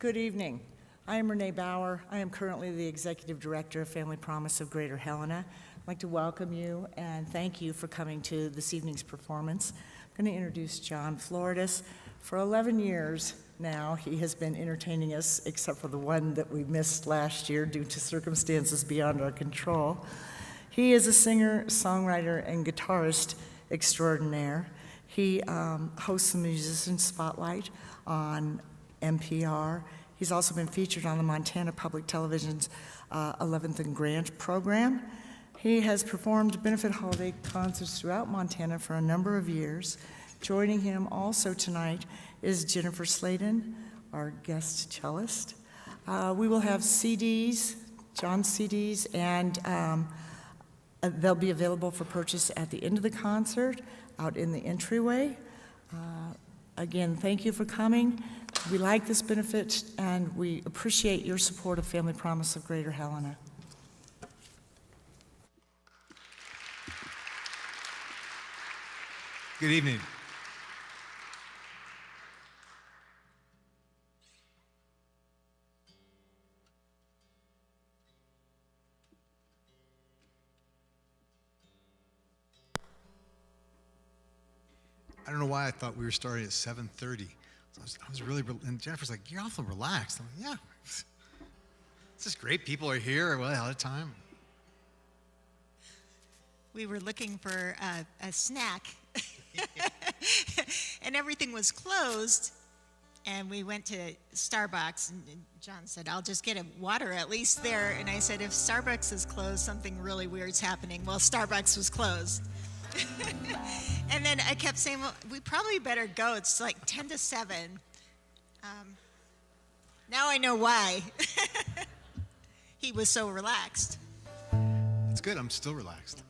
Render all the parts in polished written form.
Good evening. I am Renee Bauer. I am currently the Executive Director of Family Promise of Greater Helena. I'd like to welcome you and thank you for coming to this evening's performance. I'm going to introduce John Floridis. For 11 years now, he has been entertaining us, except for the one that we missed last year due to circumstances beyond our control. He is a singer, songwriter, and guitarist extraordinaire. He hosts the Musician Spotlight on NPR. He's also been featured on the Montana Public Television's 11th and Grant program. He has performed benefit holiday concerts throughout Montana for a number of years. Joining him also tonight is Jennifer Sladen, our guest cellist. We will have CDs, John's CDs, and they'll be available for purchase at the end of the concert out in the entryway. Again, thank you for coming. We like this benefit, and we appreciate your support of Family Promise of Greater Helena. Good evening. I don't know why I thought we were starting at 7:30. So I was really, and Jennifer's like, "You're awful relaxed." I'm like, "Yeah, this is great. People are here. Well, out of time." We were looking for a snack, and everything was closed. And we went to Starbucks, and John said, "I'll just get a water at least there." And I said, "If Starbucks is closed, something really weird's happening." Well, Starbucks was closed. And then I kept saying, "Well, we probably better go. It's like 10 to 7. Now I know why. He was so relaxed. It's good. I'm still relaxed.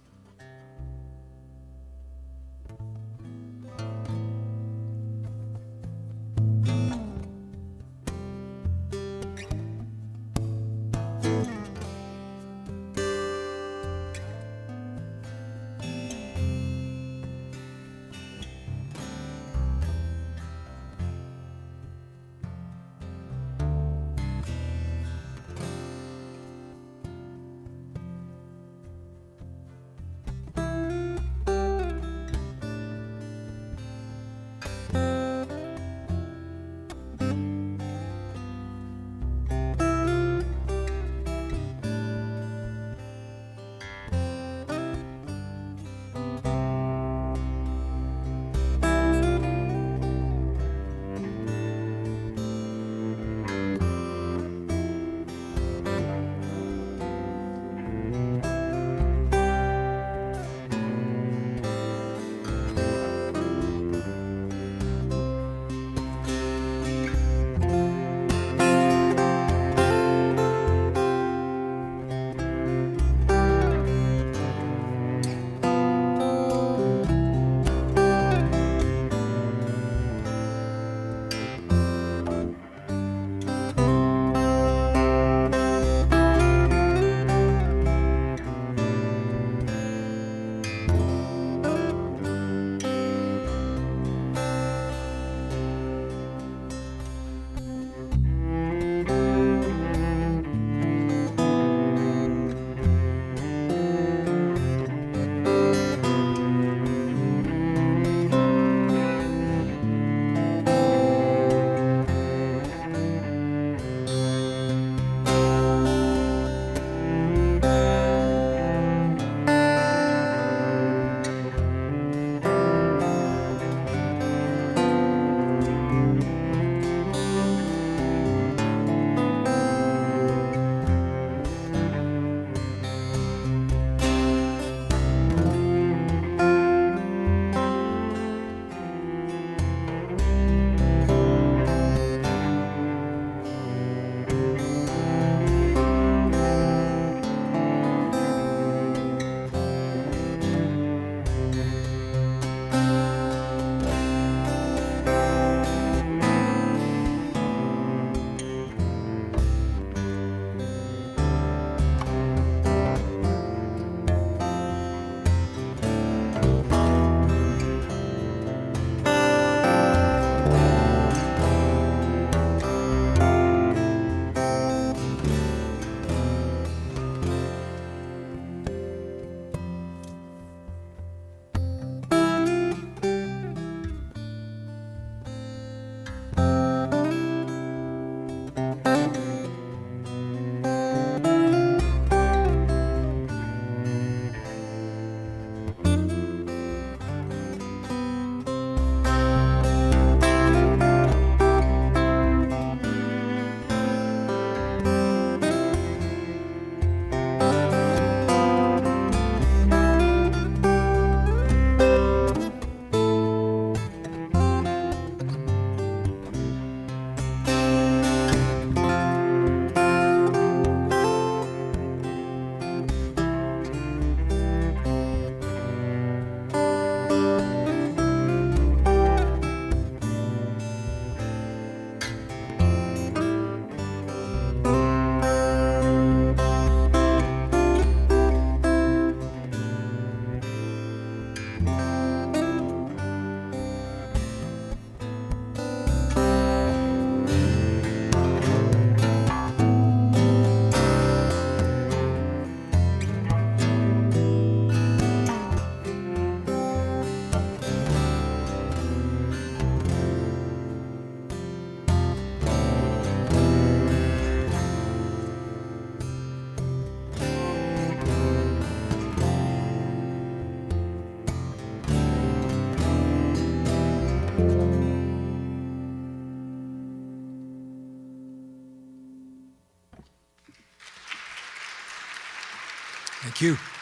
Thank you.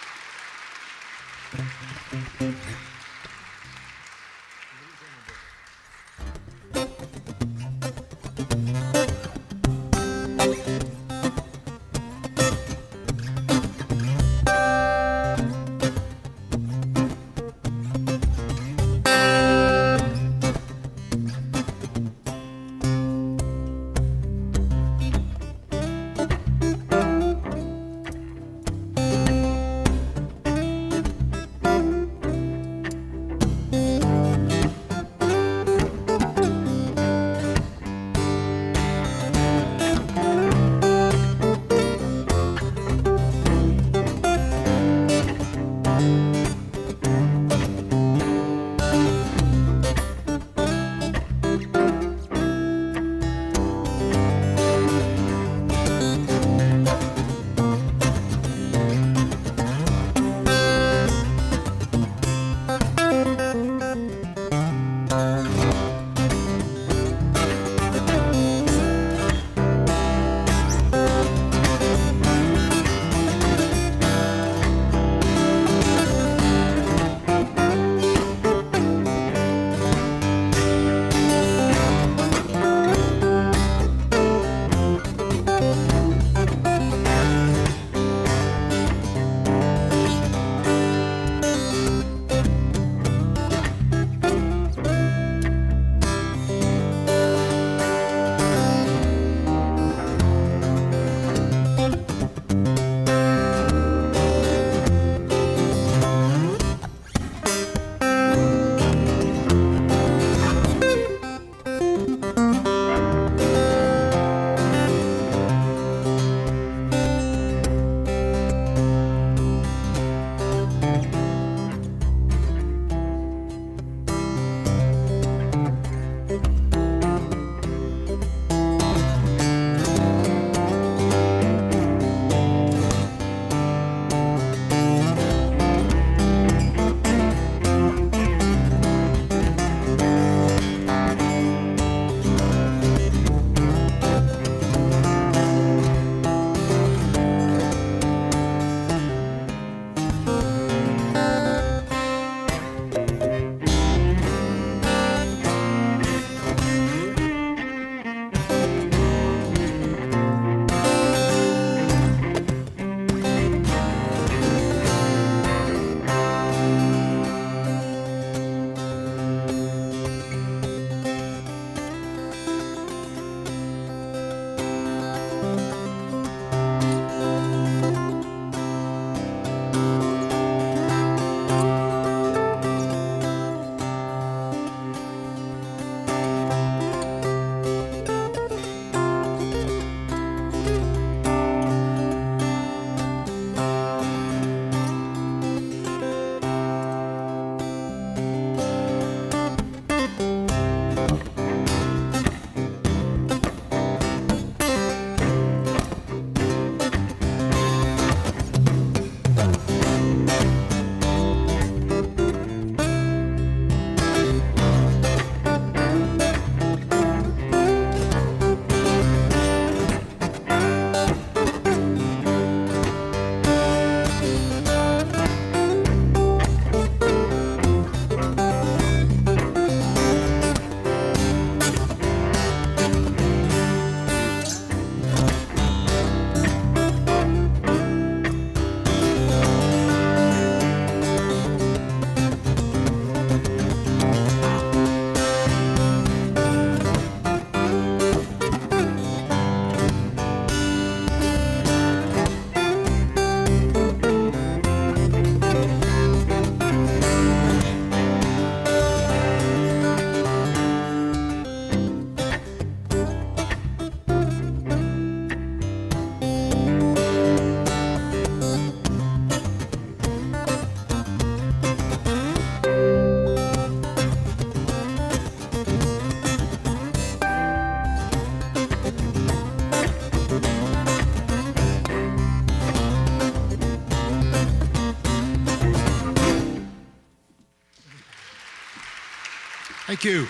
Thank you.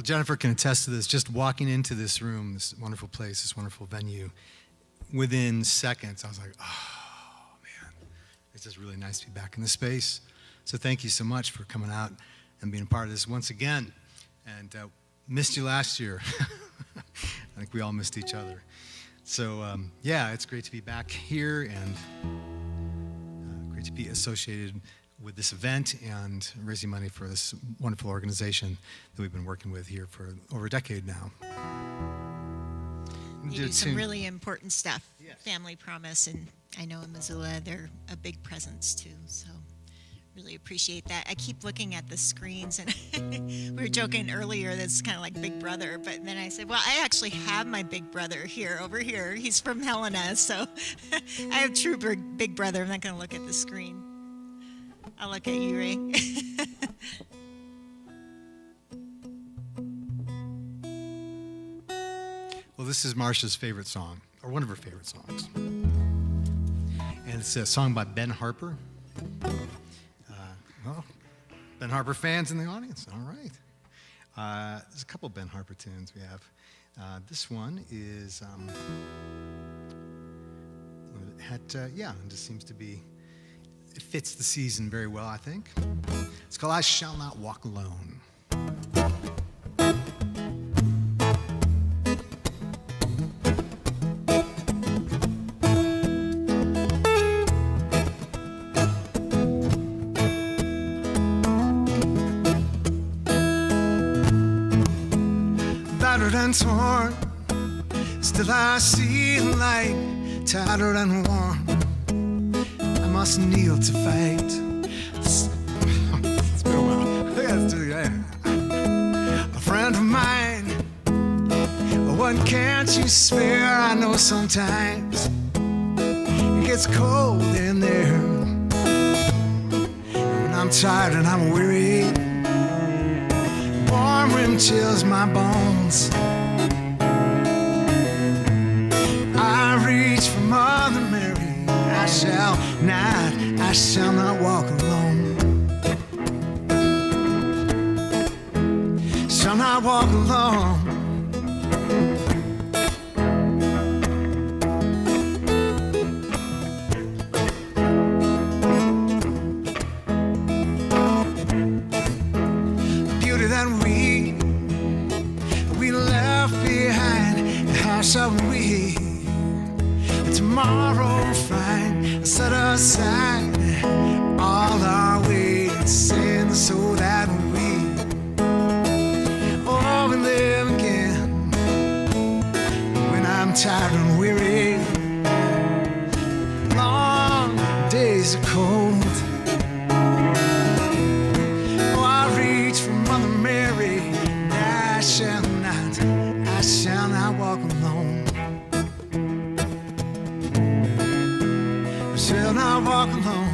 Well, Jennifer can attest to this. Just walking into this room, this wonderful place, this wonderful venue, within seconds, I was like, oh, man, it's just really nice to be back in this space. So thank you so much for coming out and being a part of this once again. And missed you last year. I think we all missed each other. So, yeah, it's great to be back here and great to be associated with this event and raising money for this wonderful organization that we've been working with here for over a decade now. You do some really important stuff. Yes. Family Promise, and I know in Missoula they're a big presence too, so really appreciate that. I keep looking at the screens, and we were joking earlier that's kind of like Big Brother, but then I said, well, I actually have my big brother here, over here. He's from Helena, so I have true big brother. I'm not going to look at the screen. I'll look at you, Ray. Well, this is Marcia's favorite song, or one of her favorite songs. And it's a song by Ben Harper. Well, Ben Harper fans in the audience, all right. There's a couple Ben Harper tunes we have. This one is, it just seems to be, it fits the season very well, I think. It's called I Shall Not Walk Alone. Battered and torn, still I see the light, tattered and worn. I must kneel to fight. It's been a while. Let's do that. A friend of mine, what can't you spare? I know sometimes it gets cold in there. When I'm tired and I'm weary, warm wind chills my bones. I reach for Mother Mary. I shall not walk alone. Shall not walk alone. Beauty that we left behind, how shall we tomorrow find? Set aside all our weight and sin so that we live again. When I'm tired and weary, long days are cold. Oh, I reach for Mother Mary, and I shall not walk alone. I shall not walk alone.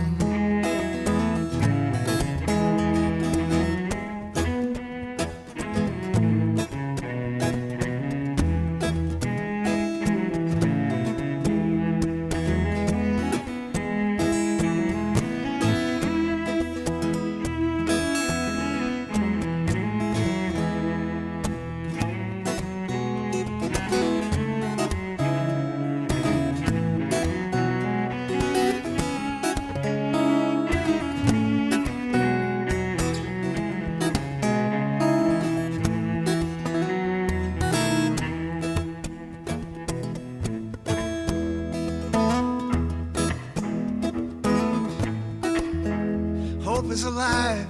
Hope is alive.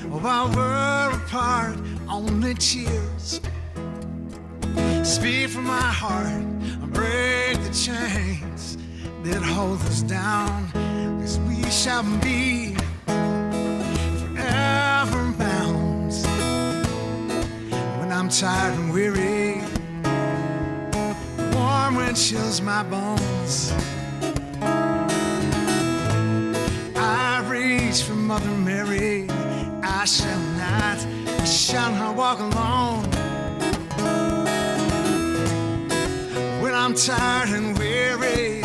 While we're apart, only tears speak from my heart. Break the chains that hold us down, 'cause we shall be forever bound. When I'm tired and weary, warm wind chills my bones. I reach for Mother Mary. I shall not walk alone. When I'm tired and weary,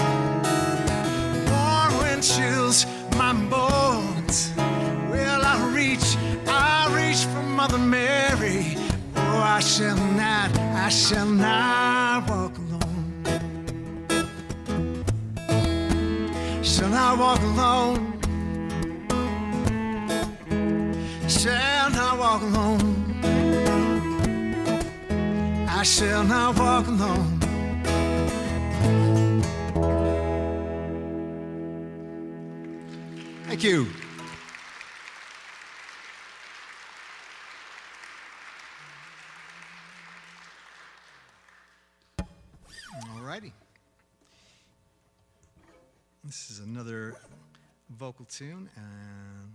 warm wind chills my bones. Well, I reach for Mother Mary. I shall not walk alone. Shall not walk alone. Shall not walk alone. I shall not walk alone. Thank you. All righty. This is another vocal tune, and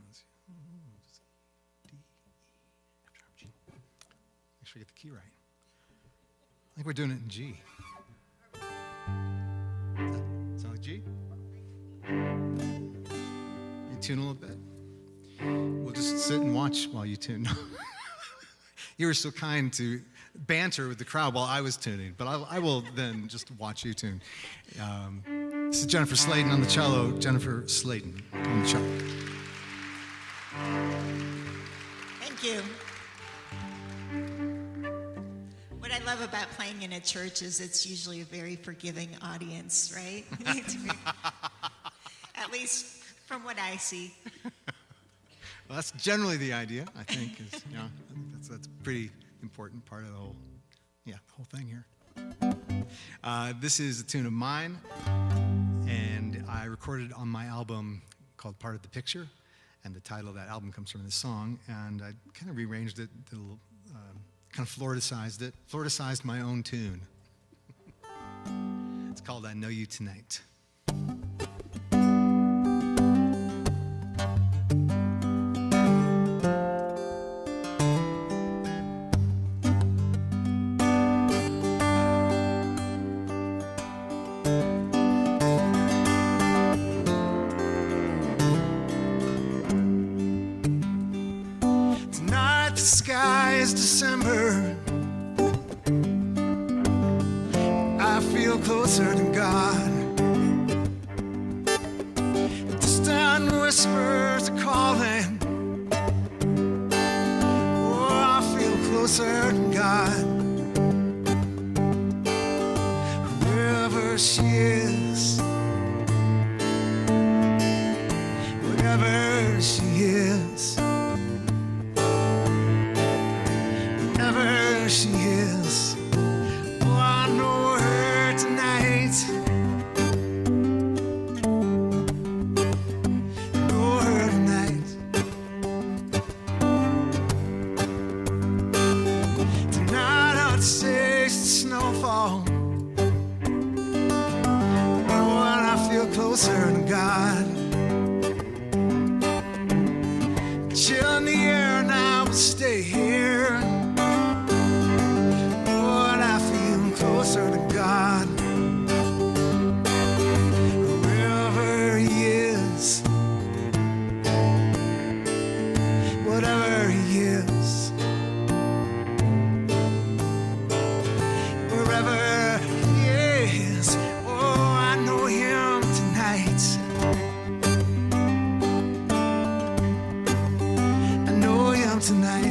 D, F sharp, G. Make sure I get the key right. I think we're doing it in G. Sound like G? You tune a little bit. We'll just sit and watch while you tune. You were so kind to banter with the crowd while I was tuning, but I will then just watch you tune. This is Jennifer Sladen on the cello. Jennifer Sladen on the cello. Thank you. What I love about playing in a church is it's usually a very forgiving audience, right? At least from what I see. Well, that's generally the idea, I think. Is, you know, that's a pretty important part of the whole thing here. This is a tune of mine, and I recorded on my album called Part of the Picture, and the title of that album comes from this song, and I kind of rearranged it, did a little, kind of Floridisized my own tune. It's called I Know You Tonight. Tonight the sky is December. I feel closer to God. Distant whispers are calling. Oh, I feel closer to God. Wherever she is, wherever she is, wherever she is, oh, I know her tonight. Know her tonight. Tonight I'd say it's snowfall. Oh, and I feel closer to God. Chill in the air and I will stay here. Oh, and I feel closer to God. Wherever he is, whatever he is, wherever he is, oh, I know him tonight. I know him tonight.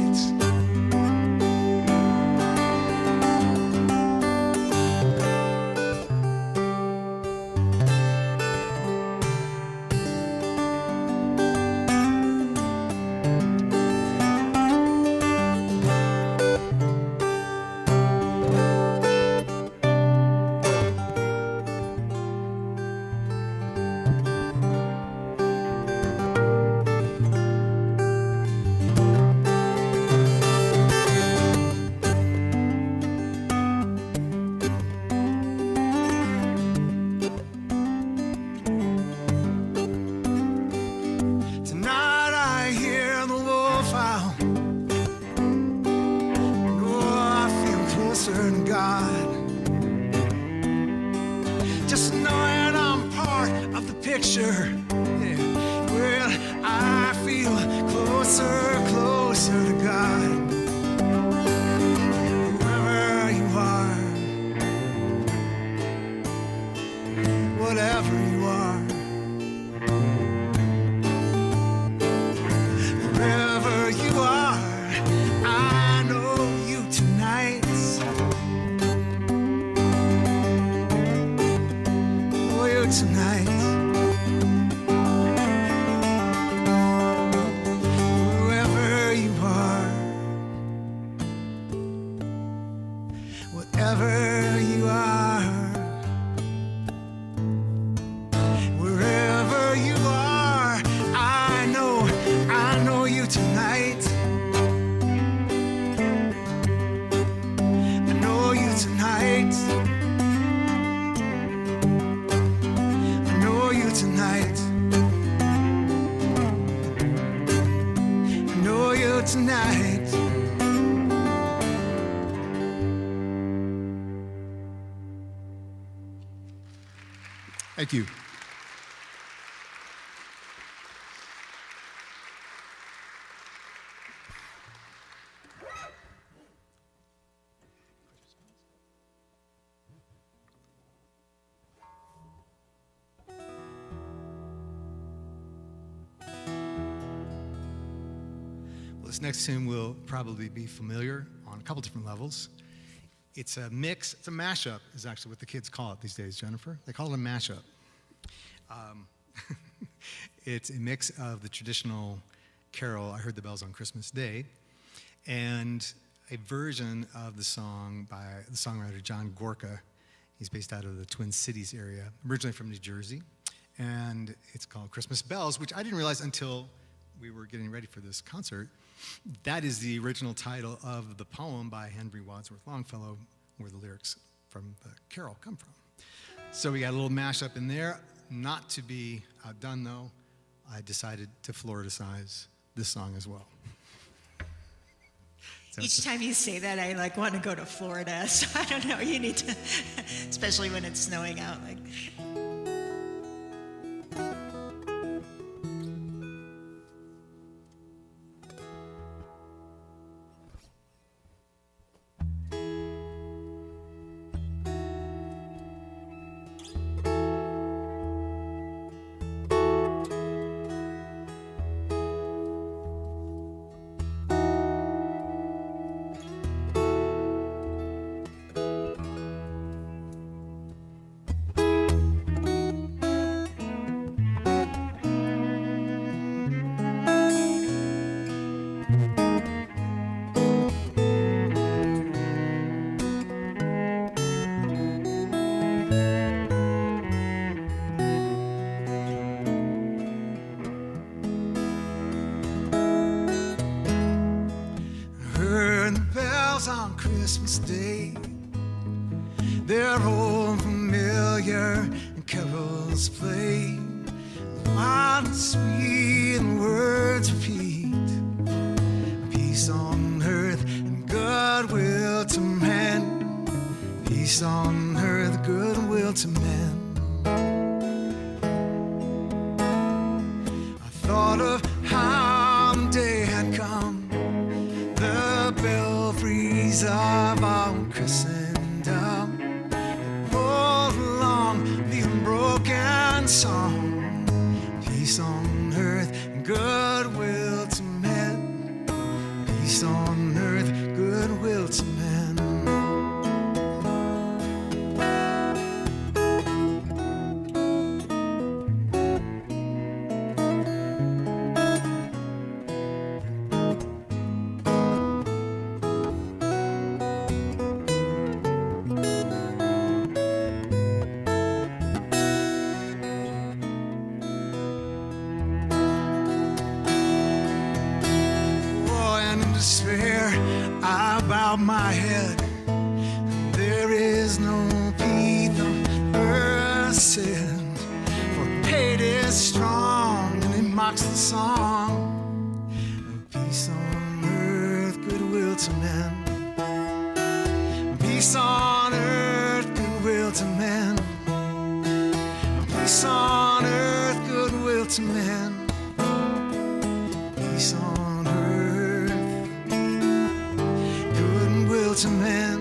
Tonight I hear the wolf howl. Oh, I feel closer to God. Just knowing I'm part of the picture. Yeah. Well, I feel closer, closer to God. Wherever you are, whatever you are. Wherever you are, I know you tonight. tonight. Wherever you are, whatever you are, wherever you are, I know you tonight. I know you tonight. I know you tonight. I know you tonight. Thank you. Well, this next tune will probably be familiar on a couple different levels. It's a mix, it's a mashup, is actually what the kids call it these days, Jennifer. They call it a mashup. It's a mix of the traditional carol, I Heard the Bells on Christmas Day, and a version of the song by the songwriter John Gorka. He's based out of the Twin Cities area, originally from New Jersey, and it's called Christmas Bells, which I didn't realize until we were getting ready for this concert. That is the original title of the poem by Henry Wadsworth Longfellow, where the lyrics from the carol come from. So we got a little mashup in there. Not to be outdone, though, I decided to Floridicize this song as well. So Each time you say that, I want to go to Florida. So I don't know. You need to, especially when it's snowing out. On Christmas Day, they're all familiar and carols play. Wild and sweet and words repeat. Peace on earth and goodwill to men. Peace on earth, goodwill to men. I thought of how the day had come, the belfries of our Christendom rolled along the unbroken song. Peace on earth and goodwill to men. Peace on earth, goodwill to men. Despair, I bow my head. There is no peace on earth sent, for hate is strong and it mocks the song. Peace on earth, goodwill to men. Peace on earth, goodwill to men. Peace on earth, goodwill to men. Peace on earth, goodwill to men.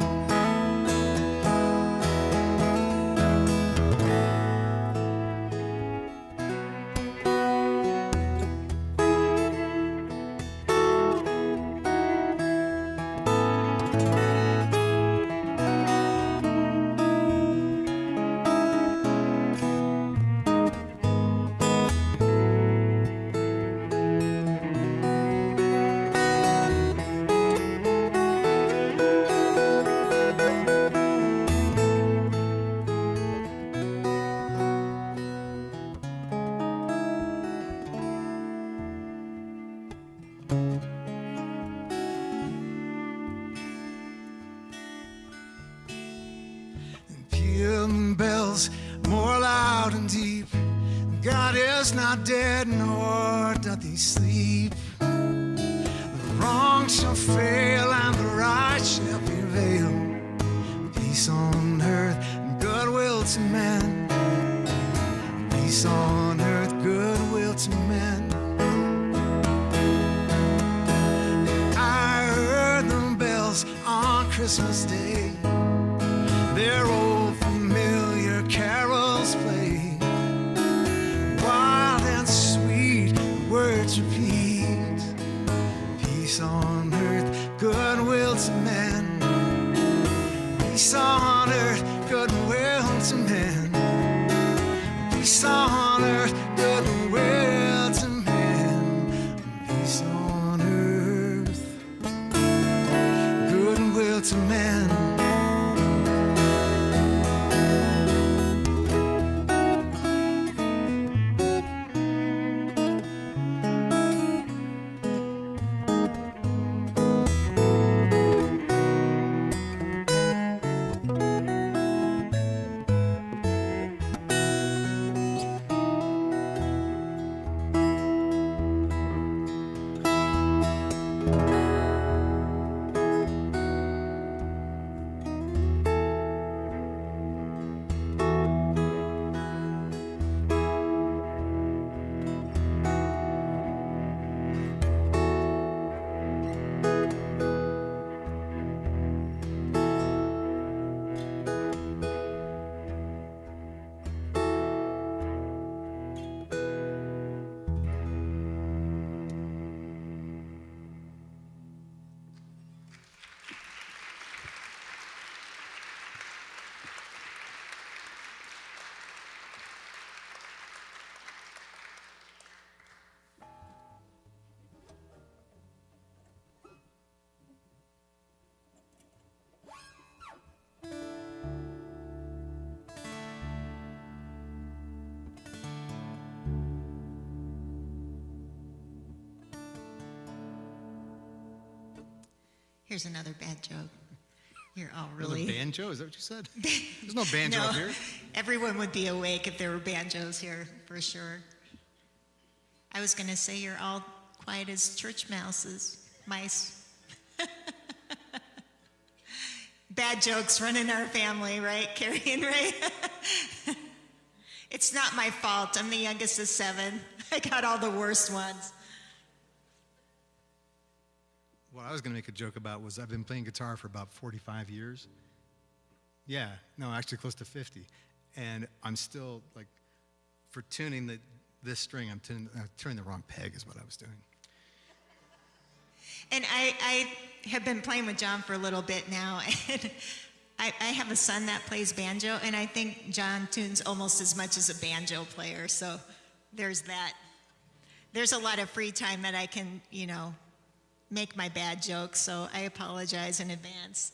them bells more loud and deep. God is not dead, nor doth he sleep. The wrong shall fail, and the right shall prevail. Peace on earth, and goodwill to men. Peace on earth, goodwill to men. I heard them bells on Christmas Day. Their old familiar carols play. Wild and sweet words repeat. Peace on earth, goodwill to men. Peace on earth, goodwill to men. Peace on earth, goodwill to men. Peace on earth, goodwill to men. Here's another bad joke. You're all There's really... a banjo? Is that what you said? There's no banjo No, up here. everyone would be awake if there were banjos here, for sure. I was going to say you're all quiet as church mice. Bad jokes run in our family, right, Carrie and Ray? It's not my fault. I'm the youngest of 7. I got all the worst ones. What I was going to make a joke about was I've been playing guitar for about 45 years. Yeah, no, actually close to 50. And I'm still, like, for tuning this string, I'm turning the wrong peg is what I was doing. And I have been playing with John for a little bit now, and I have a son that plays banjo, and I think John tunes almost as much as a banjo player, so there's that. There's a lot of free time that I can, make my bad jokes, so I apologize in advance.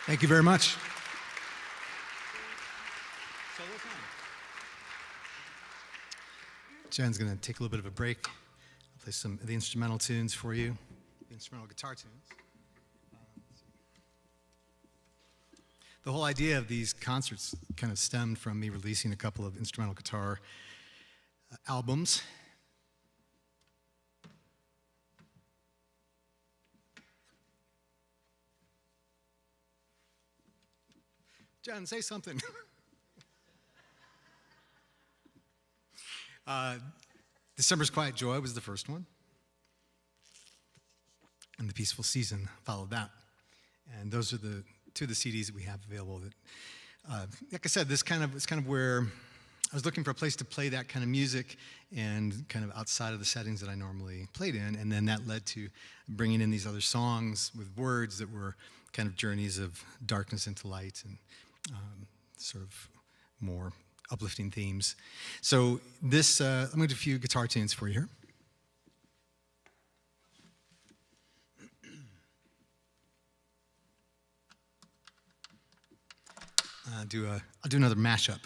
Thank you very much. Jen's going to take a little bit of a break. I'll play some of the instrumental tunes for you, the instrumental guitar tunes. The whole idea of these concerts kind of stemmed from me releasing a couple of instrumental guitar albums. Jen, say something. December's Quiet Joy was the first one. And The Peaceful Season followed that. And those are the two of the CDs that we have available. That, like I said, it's kind of where I was looking for a place to play that kind of music and kind of outside of the settings that I normally played in. And then that led to bringing in these other songs with words that were kind of journeys of darkness into light and sort of more uplifting themes. So this, I'm going to do a few guitar tunes for you here. I'll do another mashup.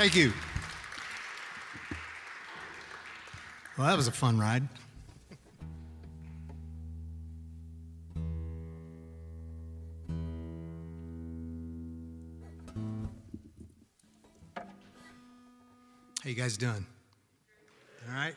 Thank you. Well, that was a fun ride. How you guys doing? All right?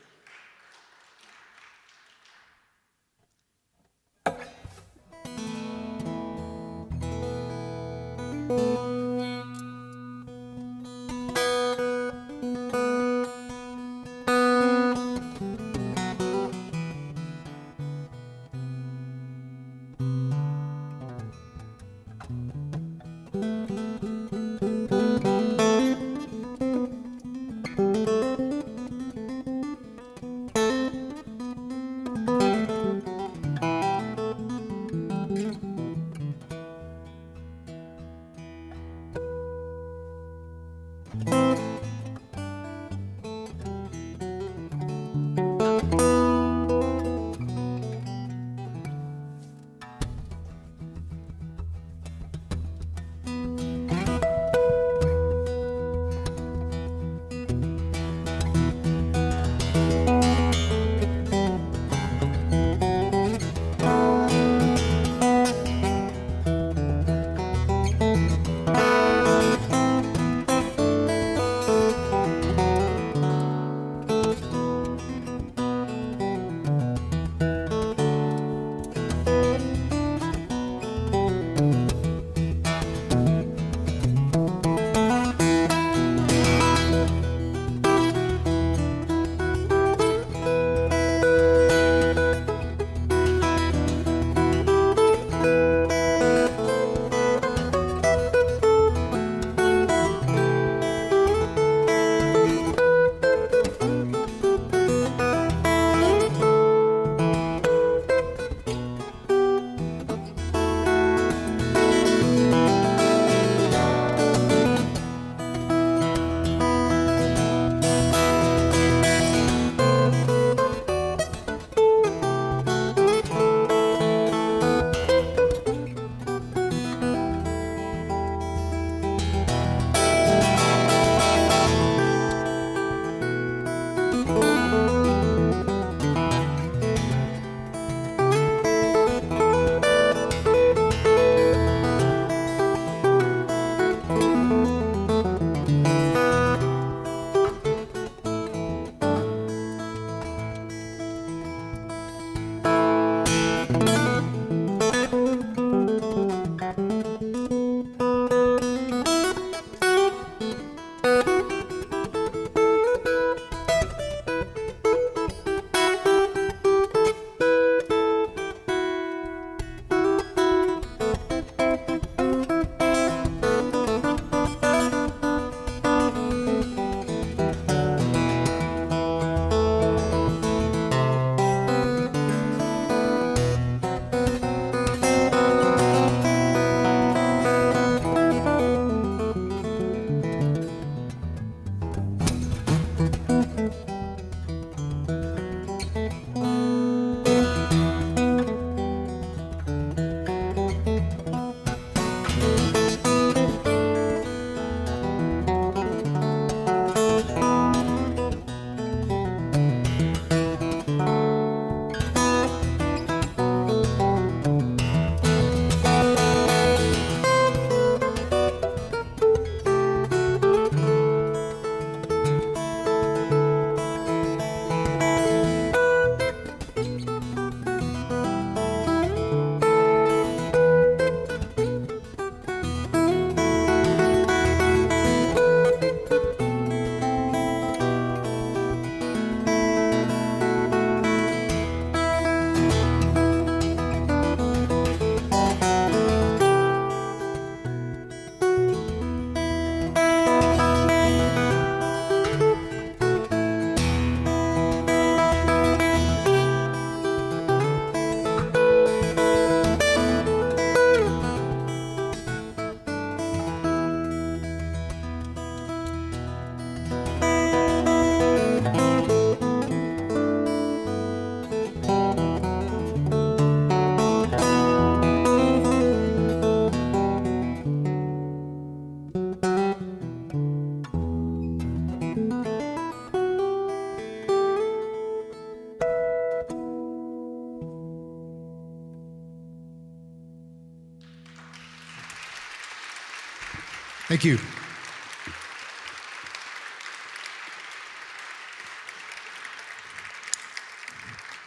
Thank you.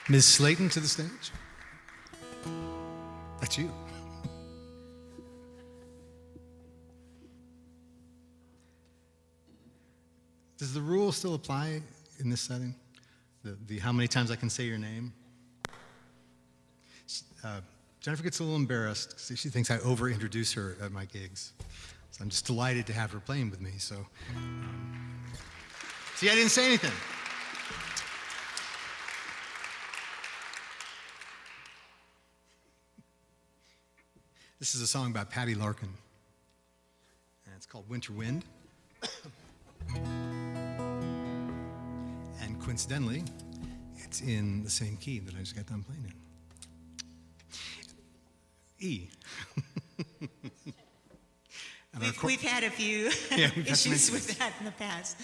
Ms. Slayton to the stage. That's you. Does the rule still apply in this setting? The how many times I can say your name? Jennifer gets a little embarrassed because she thinks I over-introduce her at my gigs. So I'm just delighted to have her playing with me. So, see, I didn't say anything. This is a song by Patty Larkin, and it's called Winter Wind. And coincidentally, it's in the same key that I just got done playing in. E. We've had a few Yeah, we've had some issues issues. with that in the past.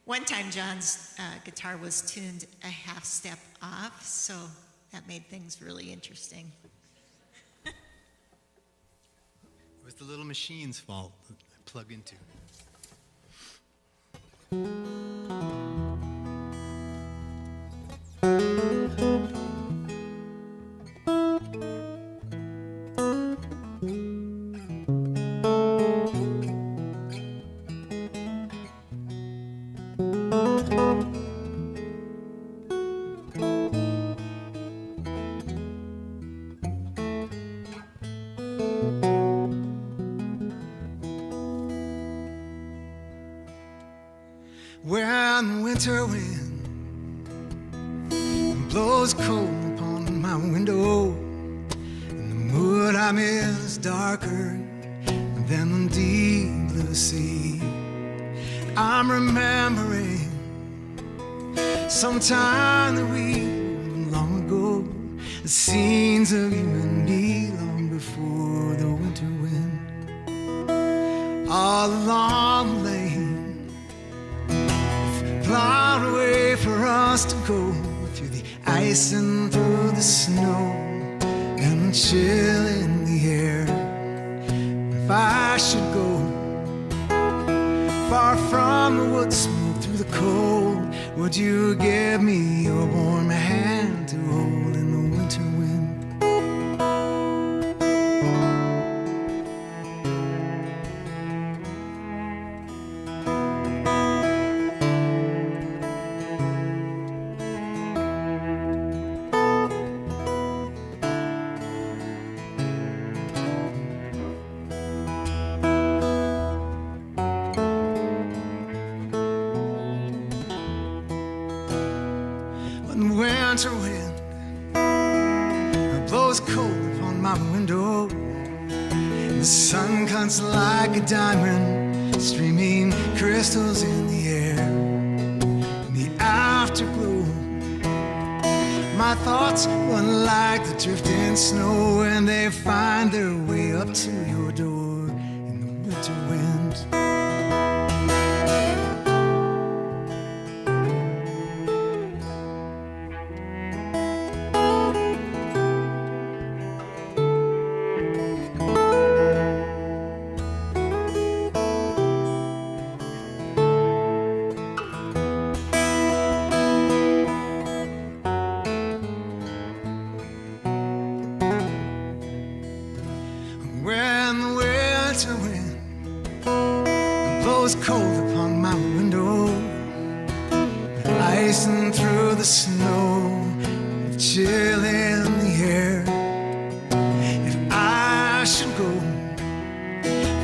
One time John's guitar was tuned a half step off, so that made things really interesting. It was the little machine's fault that I plug into. When winter wind blows cold upon my window, and the mood I'm in is darker than the deep blue sea, I'm remembering sometime that we long ago, the scenes of you and me long before the winter wind, all along the lane, plowed away for us to go through the ice and through the snow and the chill in the air. If I should go far from the wood smoke through the cold, would you give me your warm hand to hold in the winter wind? Winter wind blows cold upon my window, and the sun cuts like a diamond, streaming crystals in the air. In the afterglow, my thoughts run like the drifting snow, and they find their way up to your door in the winter wind. When the winter wind blows cold upon my window, icing through the snow, chill in the air. If I should go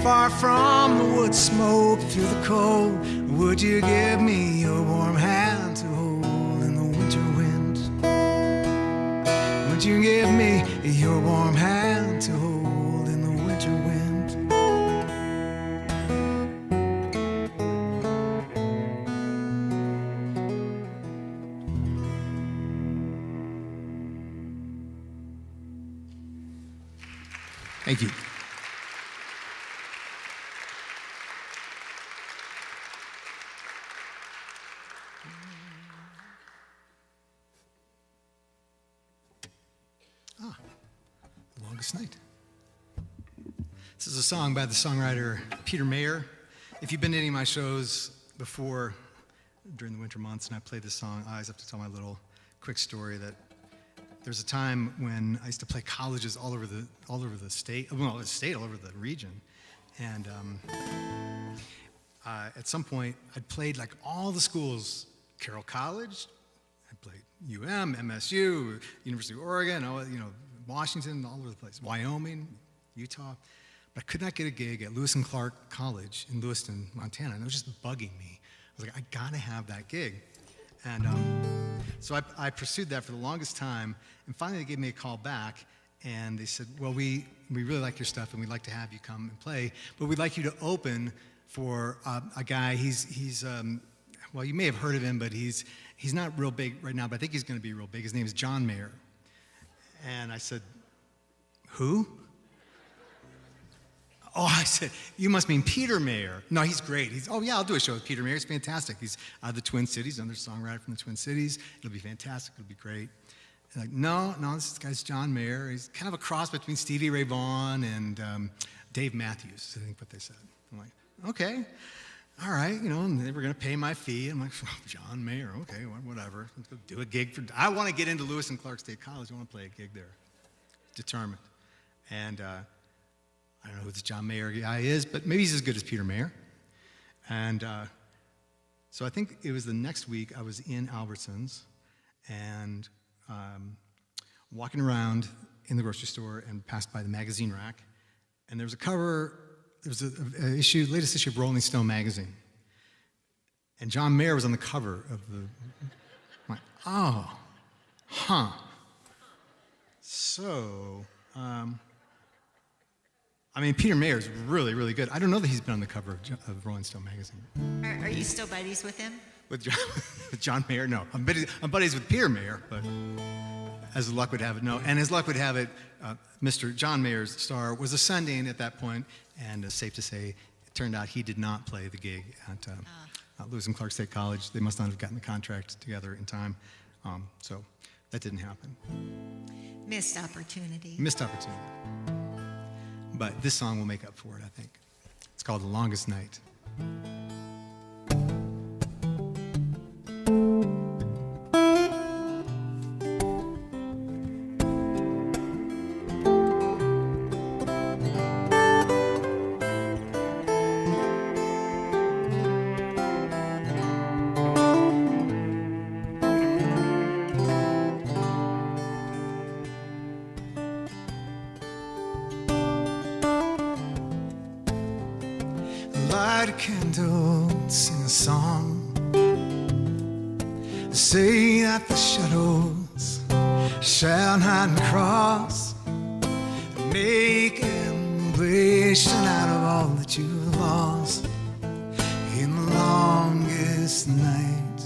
far from the wood smoke through the cold, would you give me your warm hand to hold in the winter wind? Would you give me your warm hand to hold in the winter wind? Thank you. The Longest Night. This is a song by the songwriter Peter Mayer. If you've been to any of my shows before during the winter months and I played this song, I always have to tell my little quick story that there's a time when I used to play colleges all over the state, all over the region. And at some point, I'd played like all the schools, Carroll College, I played UM, MSU, University of Oregon, Washington, all over the place, Wyoming, Utah. But I could not get a gig at Lewis and Clark College in Lewiston, Montana, and it was just bugging me. I was like, I gotta have that gig. And so I pursued that for the longest time, and finally they gave me a call back, and they said, well, we really like your stuff, and we'd like to have you come and play, but we'd like you to open for a guy, he's well, you may have heard of him, but he's not real big right now, but I think he's gonna be real big. His name is John Mayer. And I said, who? Oh, I said, you must mean Peter Mayer. No, he's great. Oh, yeah, I'll do a show with Peter Mayer. It's fantastic. He's out of the Twin Cities, another songwriter from the Twin Cities. It'll be fantastic. It'll be great. And like, no, this guy's John Mayer. He's kind of a cross between Stevie Ray Vaughan and Dave Matthews, I think what they said. I'm like, okay, all right, and they were going to pay my fee. I'm like, oh, John Mayer, okay, whatever. Let's go do a gig. I want to get into Lewis and Clark State College. I want to play a gig there. Determined. And I don't know who this John Mayer guy is, but maybe he's as good as Peter Mayer. And so I think it was the next week I was in Albertsons and walking around in the grocery store and passed by the magazine rack. And there was a cover, there was a latest issue of Rolling Stone magazine. And John Mayer was on the cover of the, I'm like, oh, huh. So, Peter Mayer is really, really good. I don't know that he's been on the cover of Rolling Stone magazine. Are you still buddies with him? With John Mayer? No. I'm buddies with Peter Mayer, but as luck would have it, no. And as luck would have it, Mr. John Mayer's star was ascending at that point, and it's safe to say, it turned out he did not play the gig at Lewis and Clark State College. They must not have gotten the contract together in time, so that didn't happen. Missed opportunity. Missed opportunity. But this song will make up for it, I think. It's called The Longest Night. Light a candle, sing a song. Say that the shadows shall not cross. Make ambition out of all that you've lost in the longest night.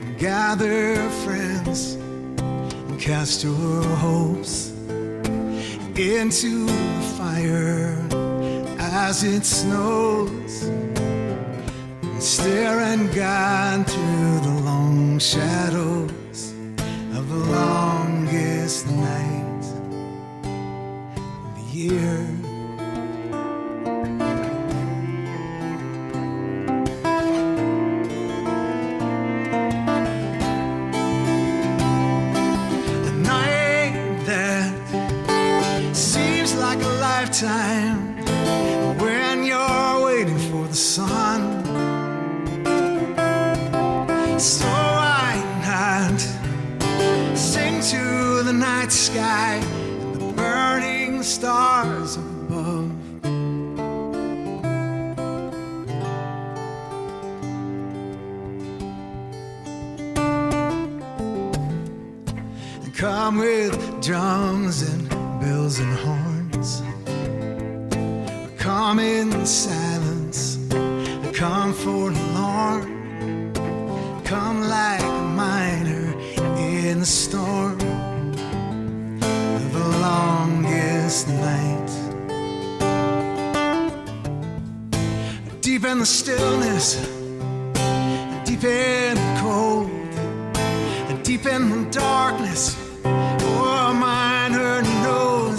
And gather friends and cast your hopes into the fire as it snows, and stare and guide through the long shadows of the longest night of the year. Time when you're waiting for the sun, so why not sing to the night sky and the burning stars above? And come with drums and bells and horns. Come in silence, come forlorn, come like a miner in the storm of the longest night. Deep in the stillness, deep in the cold, deep in the darkness, oh, a miner knows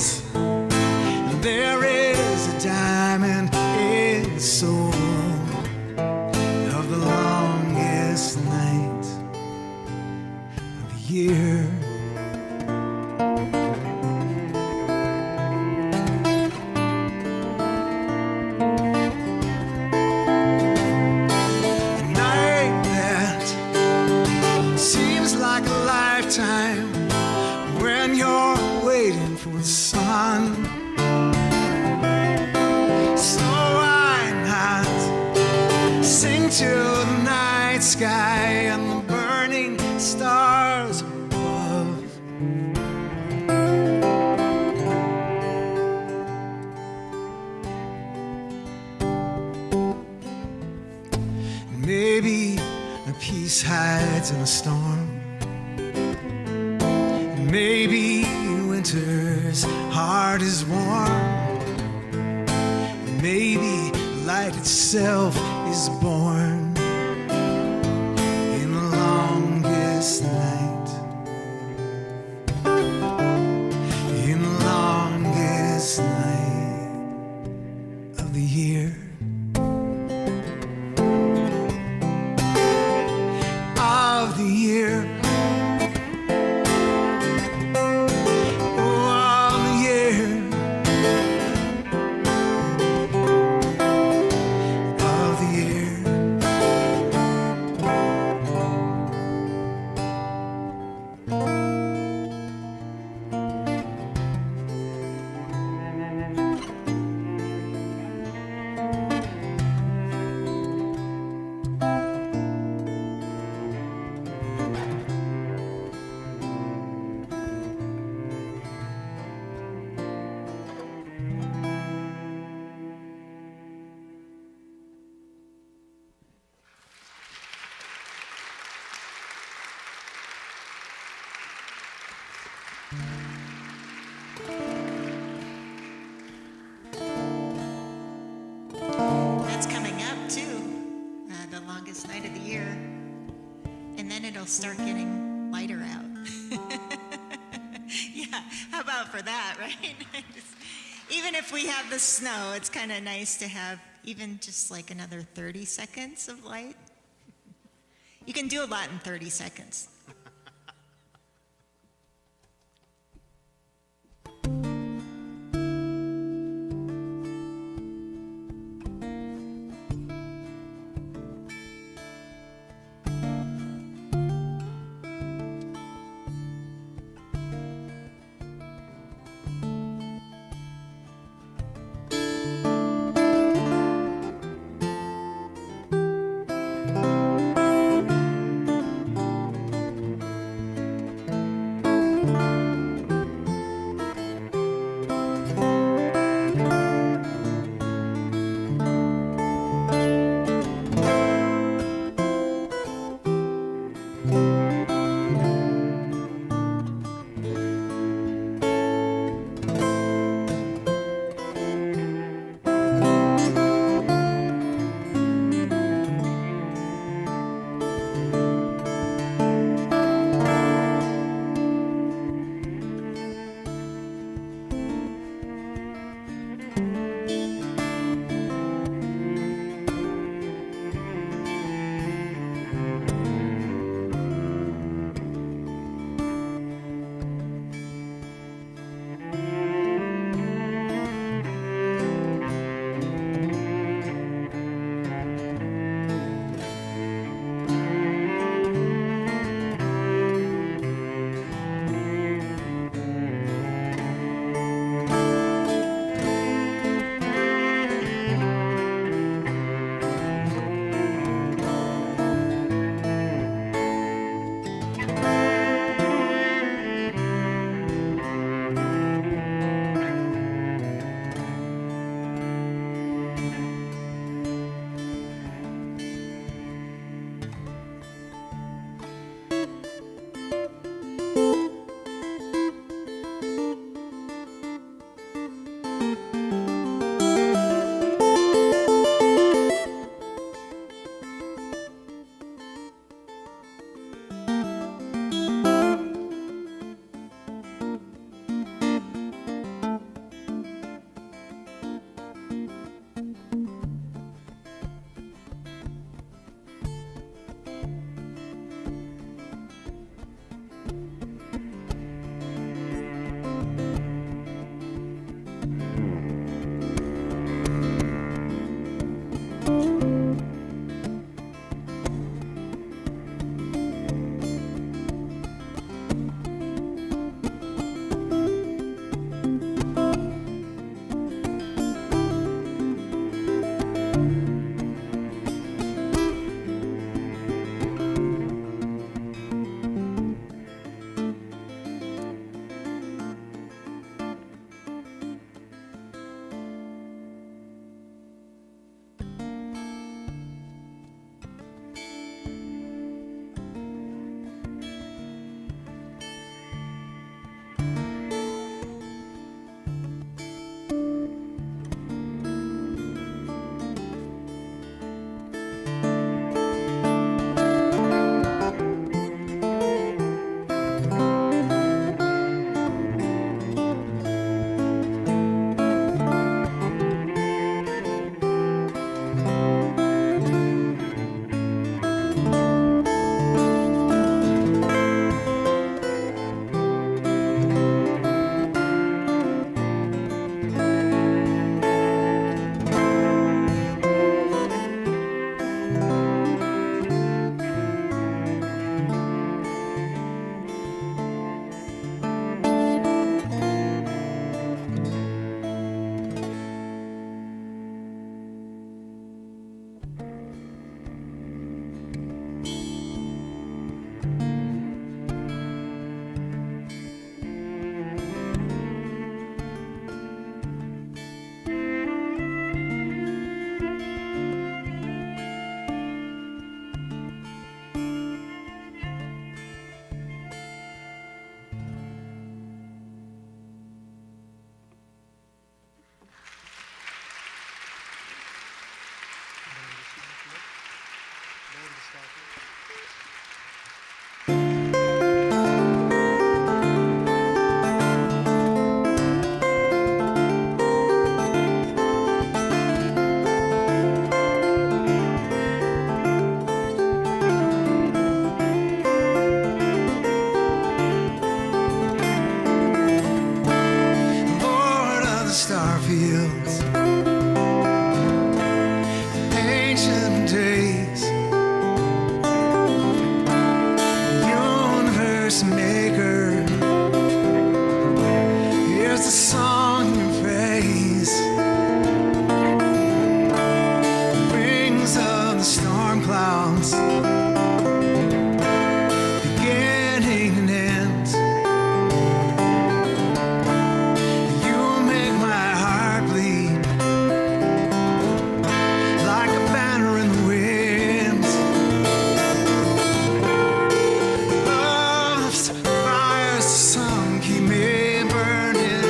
the night sky and the burning stars above. Maybe a peace hides in a storm. Maybe winter's heart is warm. Maybe light itself is born in the longest night. In the longest night of the year. Of the year. That's coming up too, the longest night of the year. And then it'll start getting lighter out. Yeah, how about for that, right? Even if we have the snow, it's kind of nice to have even just like another 30 seconds of light. You can do a lot in 30 seconds. Lord of the starfields, ancient days, universe maker, here's the song you praise. Wings of the storm clouds, beginning and end. You make my heart bleed like a banner in the wind. Love's fire's sun, keep me burning.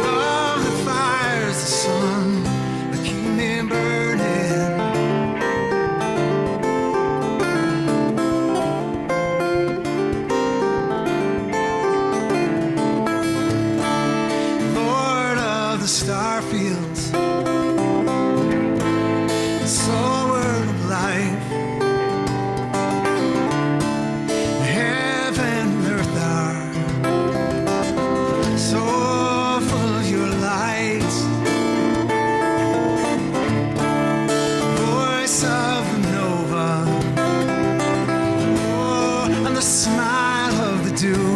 Love that fires the sun, keep me burning. Lord of the starfields, the sole word of life, heaven and earth are so full of your light. Voice of the nova, oh, and the smile of the dew.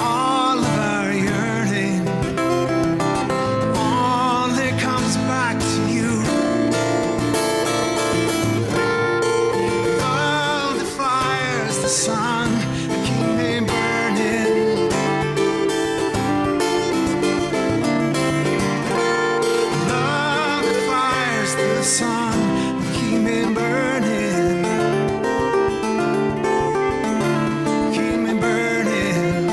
All of our yearning only comes back to you. Love that fires the sun, keep me burning. Love that fires the sun, keep me burning. Keep me burning.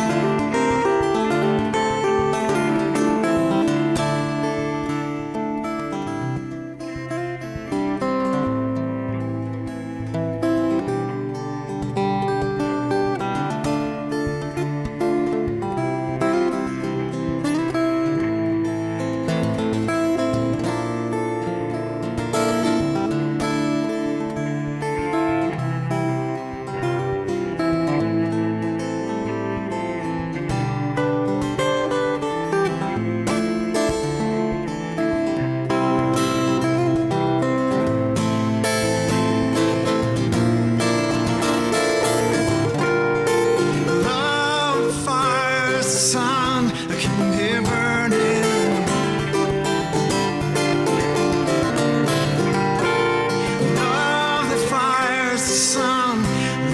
Love that fires the sun, keep me burning. Love that fires the sun,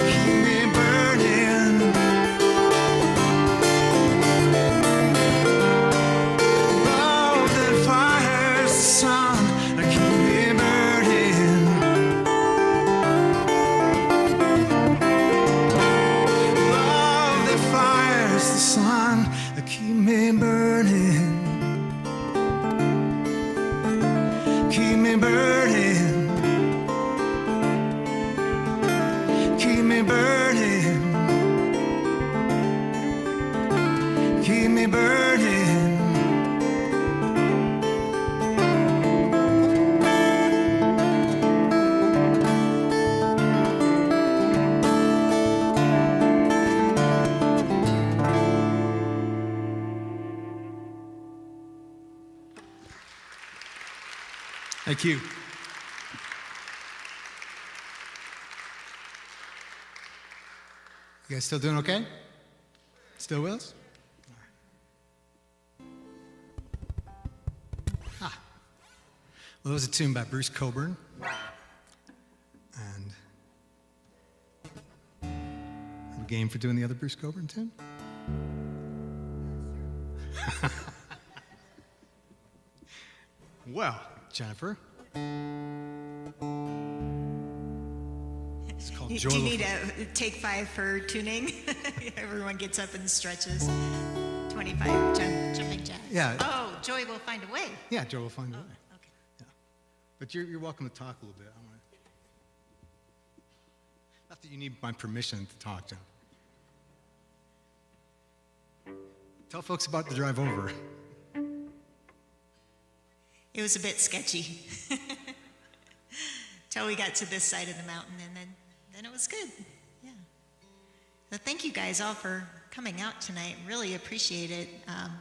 keep me burning. Love that fires the sun, keep me burning. Love that fires the sun, keep me burning. Keep me burning. Keep me burning. Keep me burning. Thank you. You guys still doing okay? Still with us? Ah. Well, that was a tune by Bruce Coburn. And are we game for doing the other Bruce Coburn tune? Well, Jennifer. It's called Do Joy. you need a take 5 for tuning? Everyone gets up and stretches. 20 25 jumping jacks. Yeah. Oh, joy will find a way. Yeah, Joe will find a way. Okay. Yeah. But you're welcome to talk a little bit. Not that you need my permission to talk, John. Tell folks about the drive over. It was a bit sketchy till we got to this side of the mountain, and then it was good. Yeah. So thank you guys all for coming out tonight. Really appreciate it.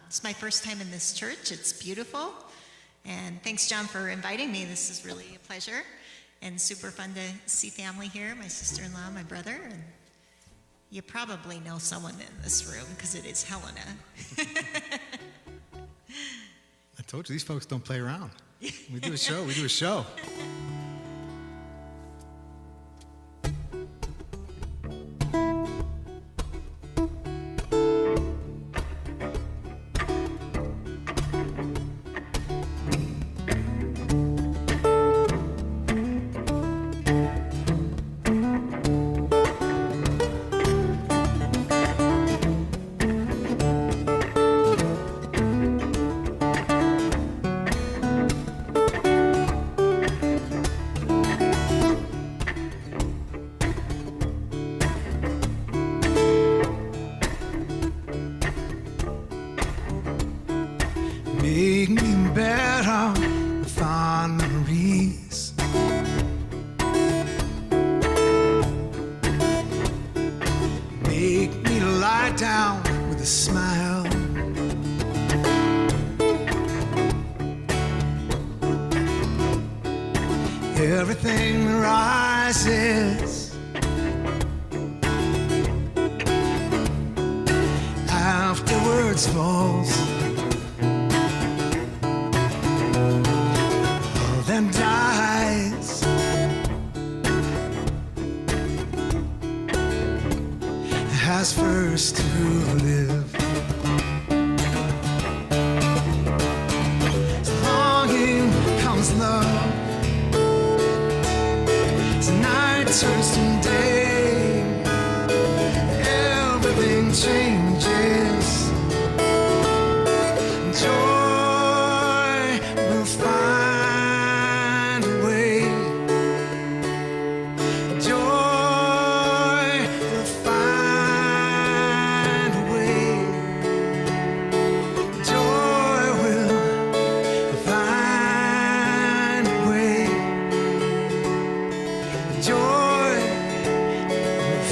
It's my first time in this church. It's beautiful, and thanks, John, for inviting me. This is really a pleasure and super fun to see family here. My sister-in-law, my brother, and you probably know someone in this room because it is Helena. I told you, these folks don't play around. We do a show. We do a show. Make me better with memories. Make me lie down with a smile. Everything rises afterwards falls. Then dies. Has first to live. So longing comes love. As night turns to day, everything changes. Joy will find a way. Joy will find a way. Joy will find a way. Joy will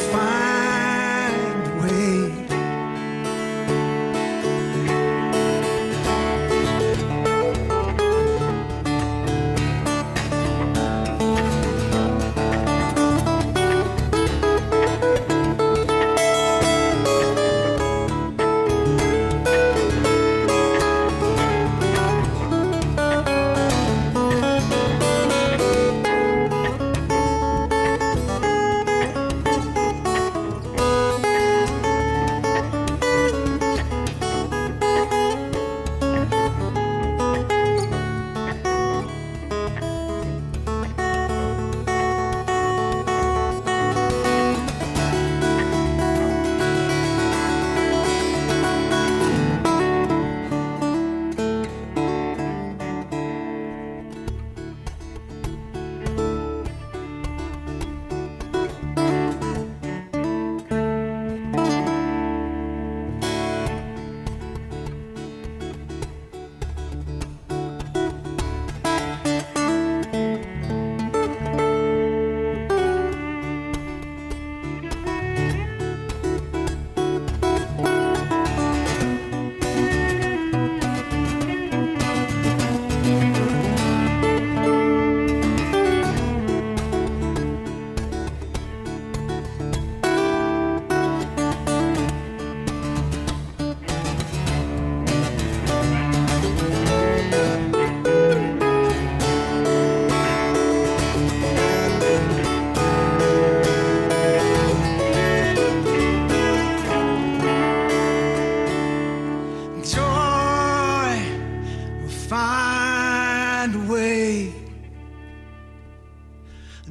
find a way.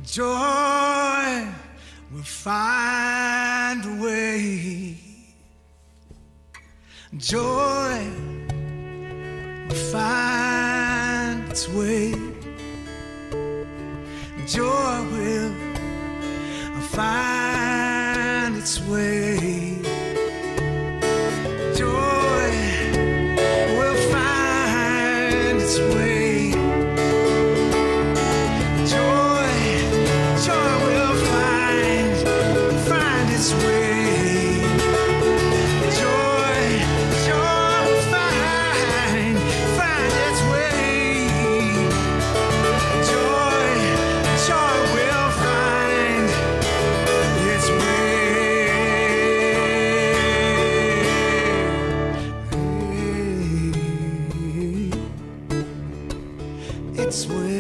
Joy will find a way. Joy will find its way. Joy will find its way. Joy will find its way. Joy will find its way. Joy will find its way. Joy will find its way. Its way. Its way.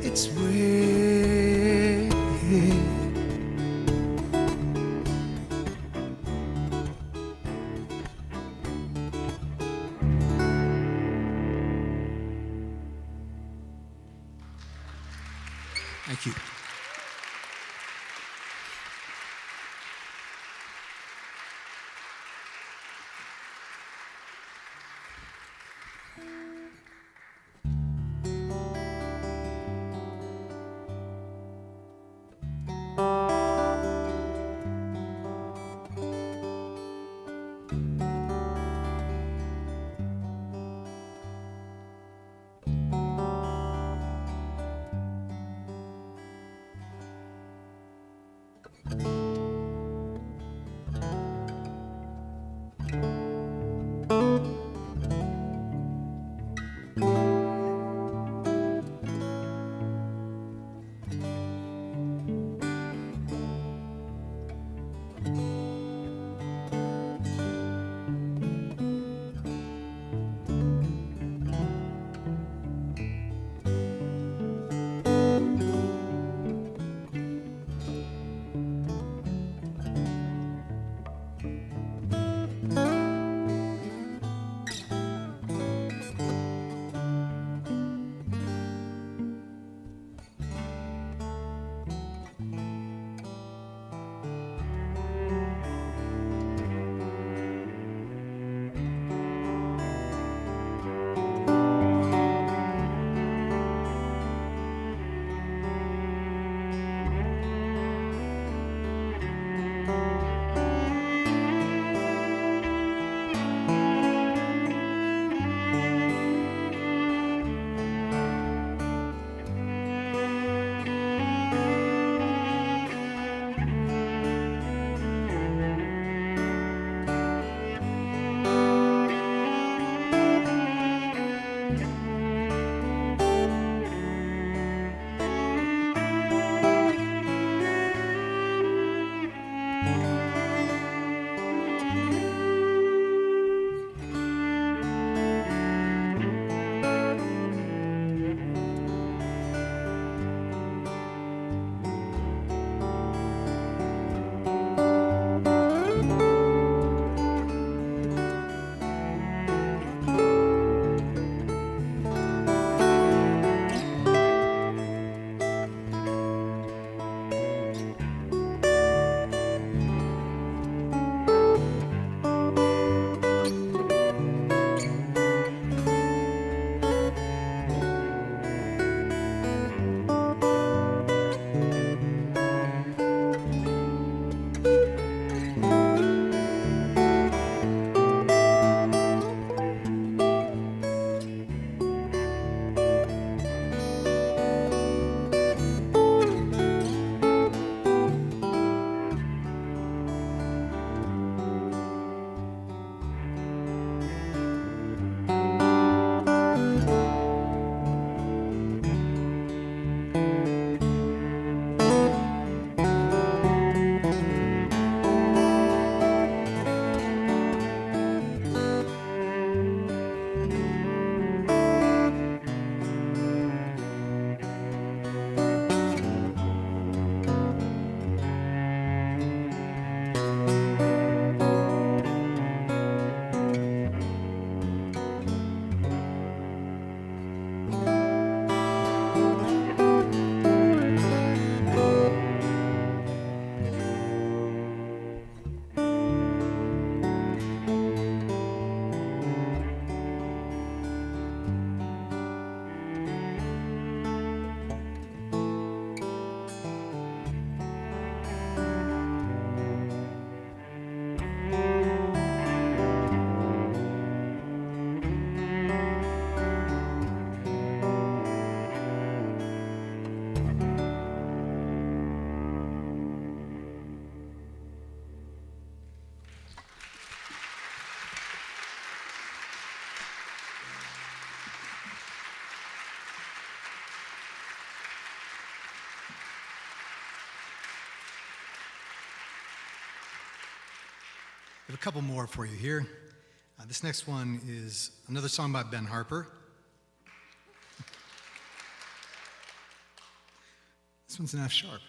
Its way. Thank you. have a couple more for you here. This next one is another song by Ben Harper. This one's an F sharp.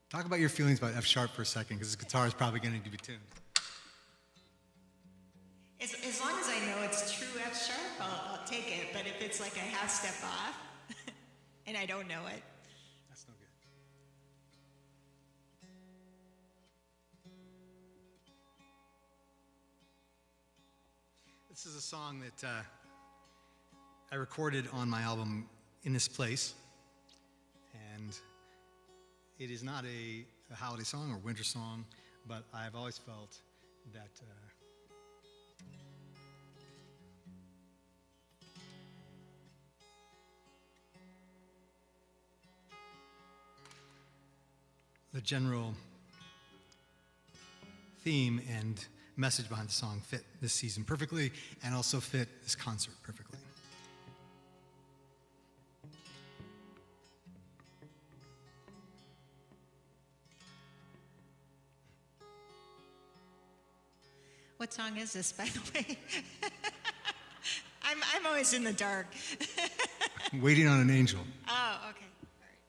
Talk about your feelings about F sharp for a second, because this guitar is probably going to need to be tuned. As long as I know it's true F sharp, I'll take it. But if it's like a half step off, and I don't know it, That's no good. This is a song that I recorded on my album In This Place, and it is not a holiday song or winter song, but I've always felt that the general theme and message behind the song fit this season perfectly and also fit this concert perfectly. what song is this, by the way? I'm always in the dark. Waiting on an Angel Oh, okay. All right.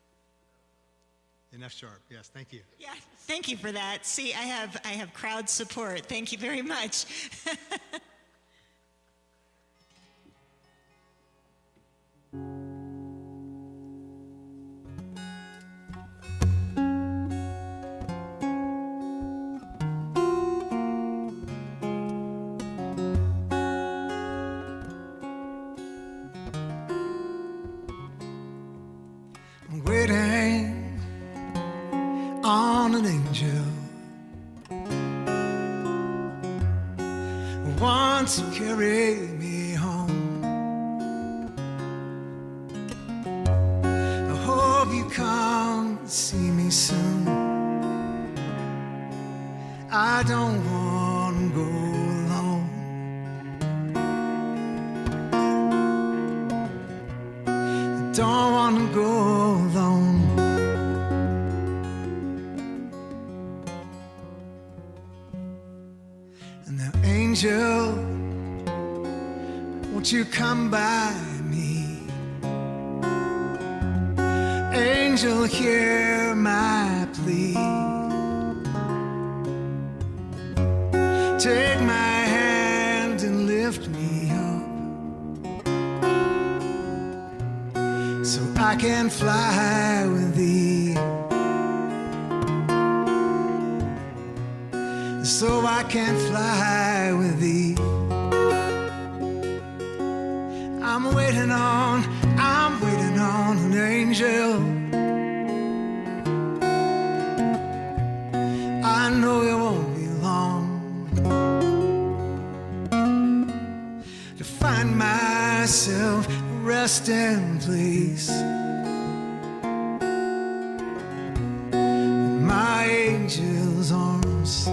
in F sharp. Yes, thank you. Yeah, thank you for that. See, I have crowd support. Thank you very much. I'm waiting on an angel, one to carry me home. I hope you come to see me soon. I don't want to go alone. I don't want to go alone. And now, angel, won't you come by me? Angel, hear my plea. Take my hand and lift me up, so I can fly with thee. So I can fly with thee. I'm waiting on an angel. I know it won't be long to find myself a resting place in my angel's arms.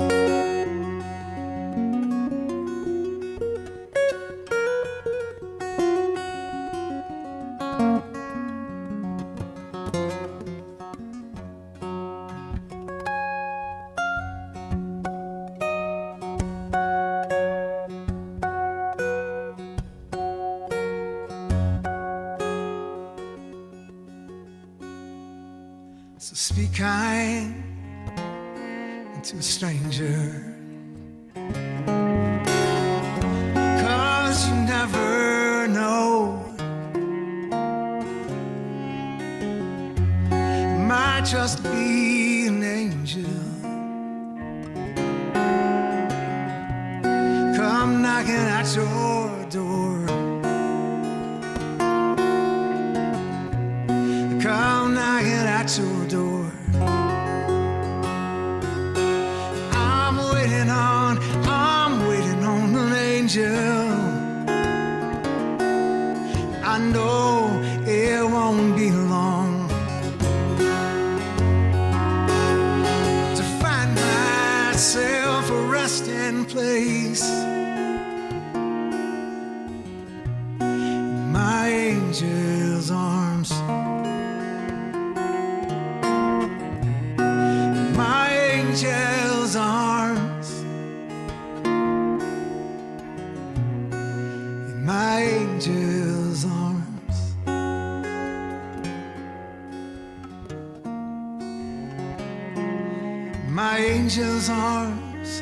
So speak kind to a stranger, 'cause you never know, it might just be an angel come knocking at your door. Come knocking at your door. I'm waiting on an angel. I know it won't be long to find myself a resting place in my angel's arms. My angel's arms. In my angel's arms. My angel's arms.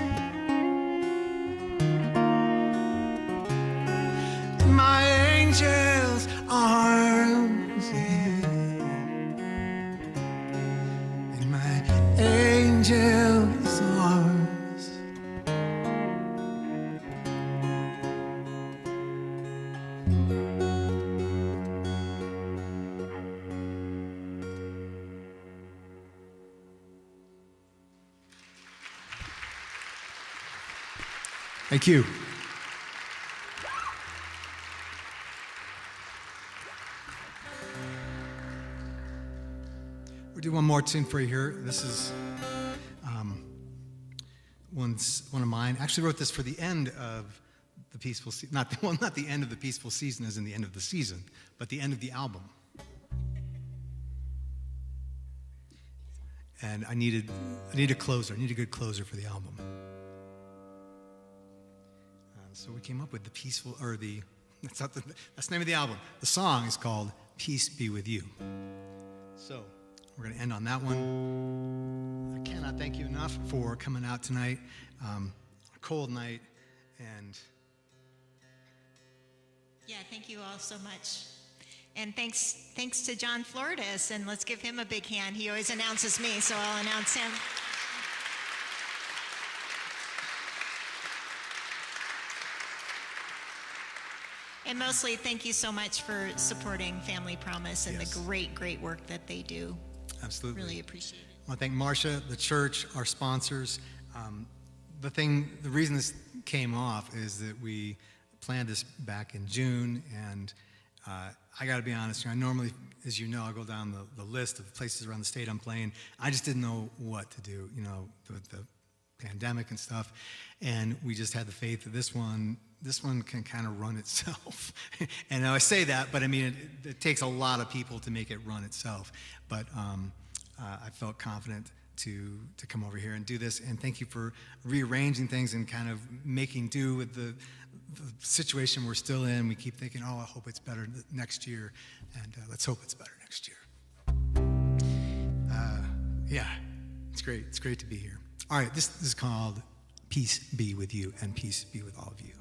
My angel's arms, yeah. In my angel's arms. Thank you. We'll do one more tune for you here. This is one of mine. I actually wrote this for the end of the Peaceful Season. Not the end of the Peaceful Season as in the end of the season, but the end of the album. And I need a closer. I need a good closer for the album. So we came up with that's the name of the album. The song is called Peace Be With You. So we're going to end on that one. I cannot thank you enough for coming out tonight. A cold night, and Yeah, thank you all so much. And thanks to John Floridis, and let's give him a big hand. He always announces me, so I'll announce him. And mostly, thank you so much for supporting Family Promise and Yes. the great work that they do. absolutely. Really appreciate it. I want to thank Marcia, the church, our sponsors. The reason this came off is that we planned this back in June, and I got to be honest, I normally, as you know, I go down the list of places around the state I'm playing. I just didn't know what to do, with the pandemic and stuff, and we just had the faith that this one can kind of run itself. And I say that, but I mean, it takes a lot of people to make it run itself. But I felt confident to come over here and do this. And thank you for rearranging things and kind of making do with the situation we're still in. We keep thinking, I hope it's better next year. And let's hope it's better next year. Yeah, it's great. It's great to be here. All right, this is called Peace Be With You, and peace be with all of you.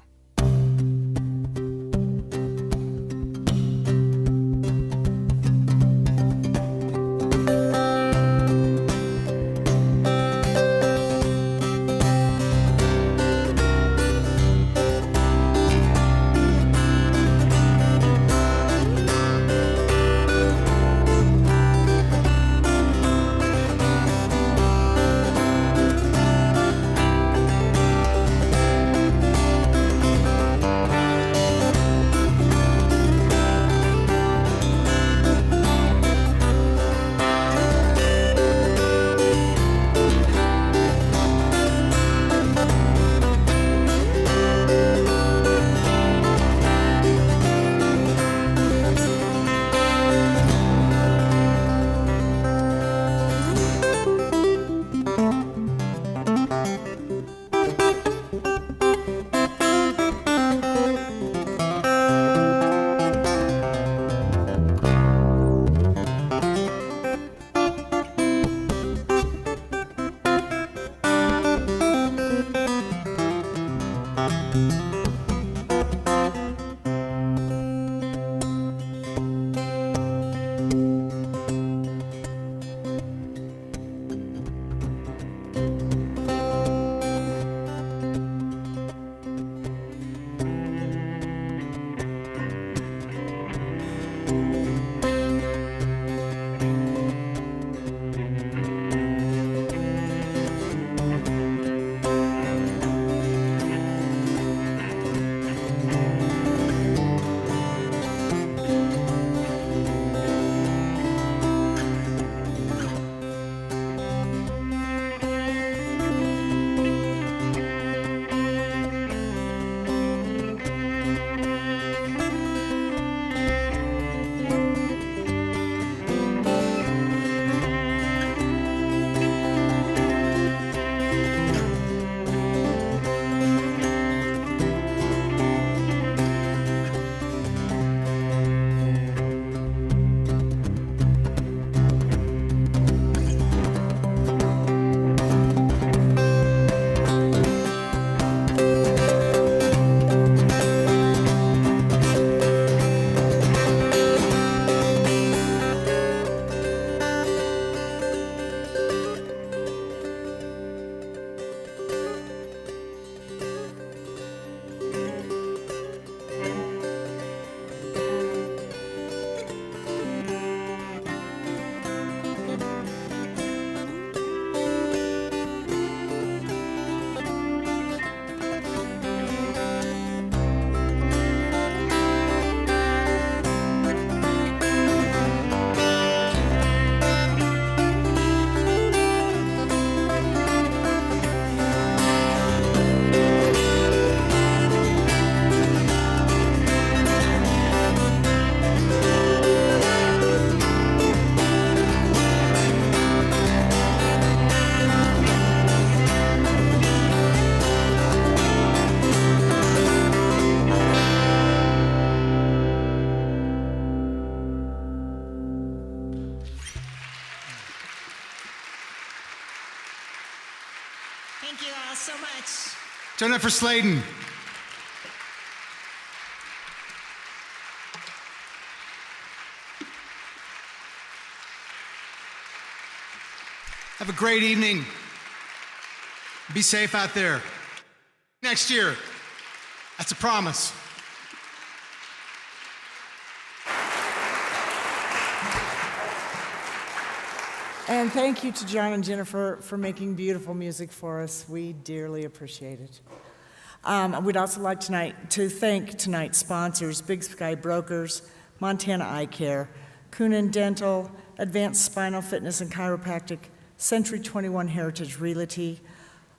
so much. Jennifer Sladen. Have a great evening. Be safe out there. Next year. That's a promise. And thank you to John and Jennifer for making beautiful music for us. We dearly appreciate it. We'd also like to thank tonight's sponsors, Big Sky Brokers, Montana Eye Care, Coonan Dental, Advanced Spinal Fitness and Chiropractic, Century 21 Heritage Realty,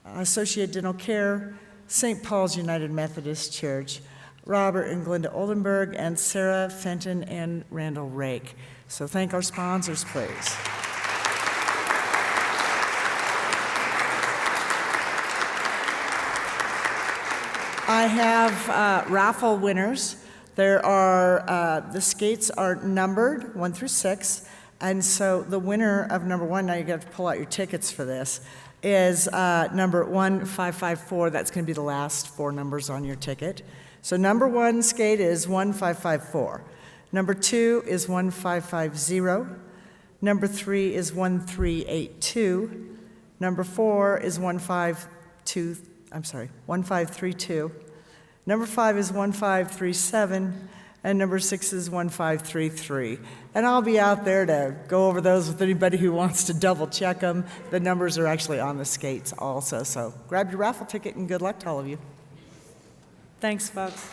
Associate Dental Care, St. Paul's United Methodist Church, Robert and Glenda Oldenburg, and Sarah Fenton and Randall Rake. So thank our sponsors, please. I have raffle winners. There are, the skates are numbered 1 through 6, and so the winner of number 1, now you have to pull out your tickets for this, is number 1554. That's going to be the last 4 numbers on your ticket. So number 1 skate is 1554. Number 2 is 1550. Number 3 is 1382. Number 4 is 1532. Number 5 is 1537. And number 6 is 1533. And I'll be out there to go over those with anybody who wants to double check them. The numbers are actually on the skates also. So grab your raffle ticket and good luck to all of you. Thanks, folks.